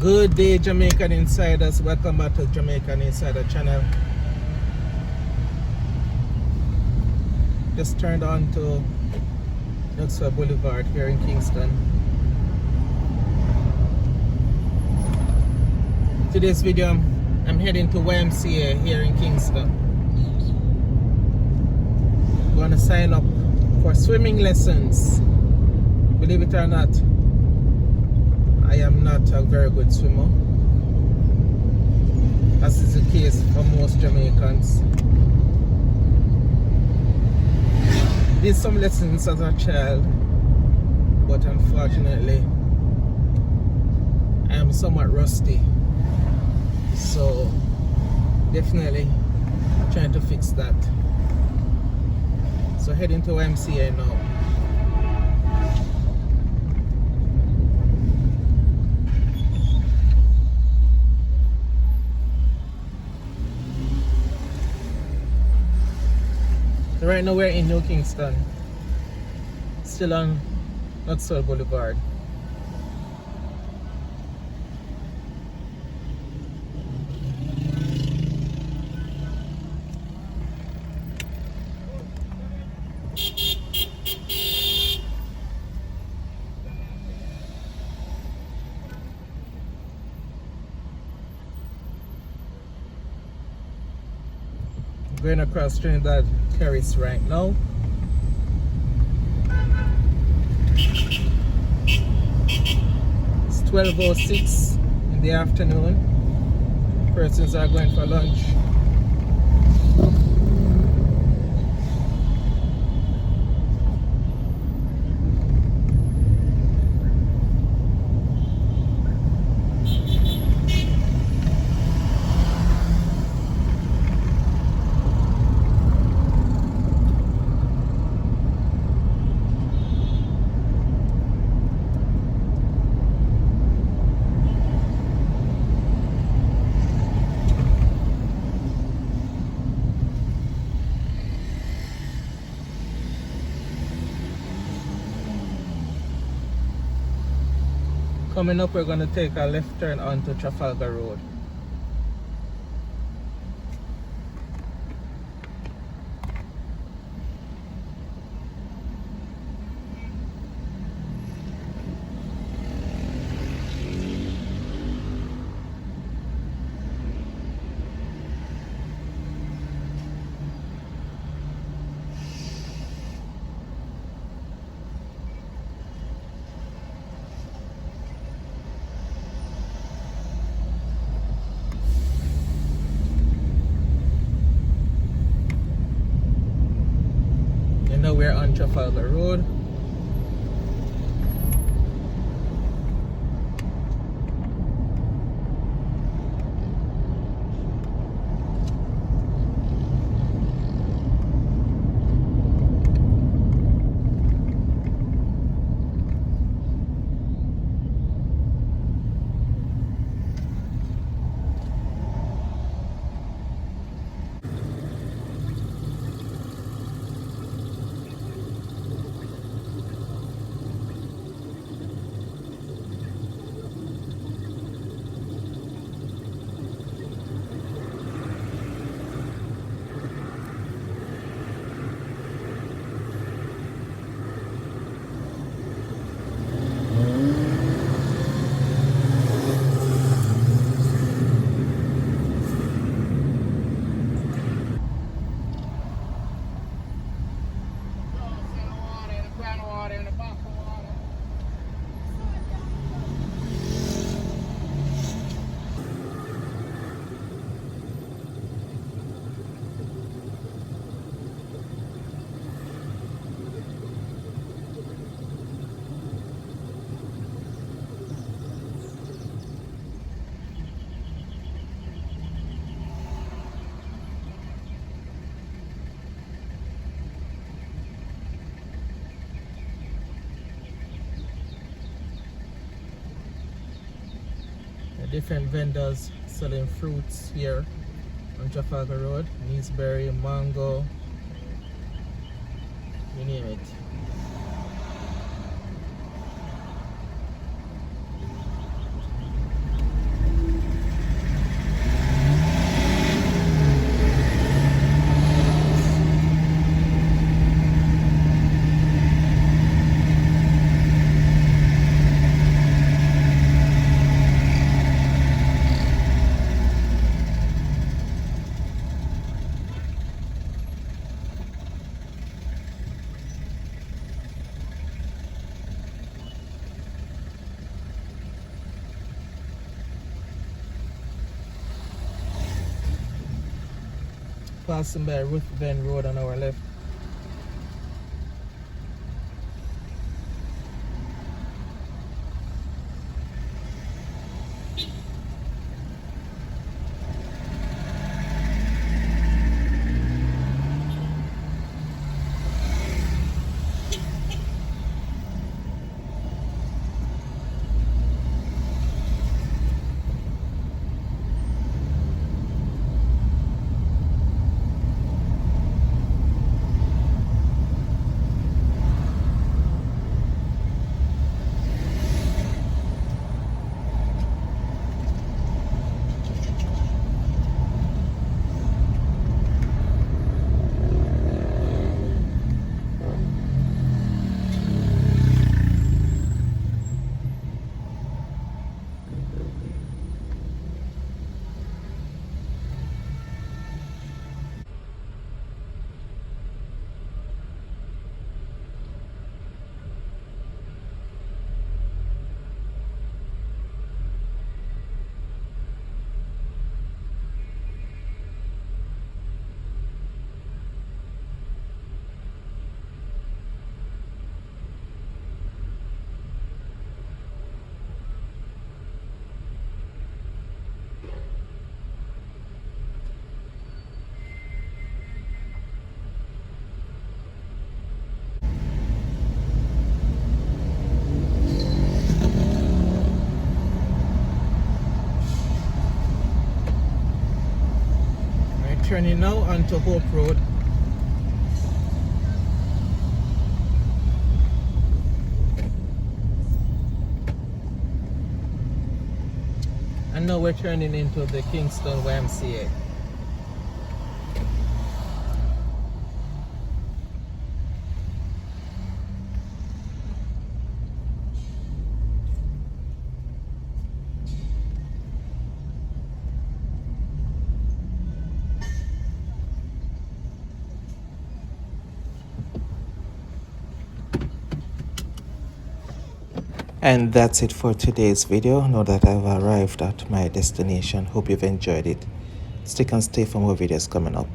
Good day, Jamaican Insiders. Welcome back to Jamaican Insider channel. Just turned on to Knoxville Boulevard here in Kingston. Today's video, I'm heading to YMCA here in Kingston. I'm going to sign up for swimming lessons. Believe it or not, I am not a very good swimmer, as is the case for most Jamaicans. Did some lessons as a child, but unfortunately I am somewhat rusty, so definitely trying to fix that. So heading to YMCA now. Right now we're in New Kingston, still on Knoxville Boulevard. Going across Trinidad Terrace right now. It's 12:06 in the afternoon. Persons are going for lunch. Coming up, we're going to take a left turn onto Trafalgar Road. Now we're on Trafalgar Road. Different vendors selling fruits here on Trafalgar Road. Neesberry, mango, you name it. Passing by Ruthven Road on our left. We're turning now onto Hope Road. And now we're turning into the Kingston YMCA. And that's it for today's video. Now that I've arrived at my destination, hope you've enjoyed it. Stick and stay for more videos coming up.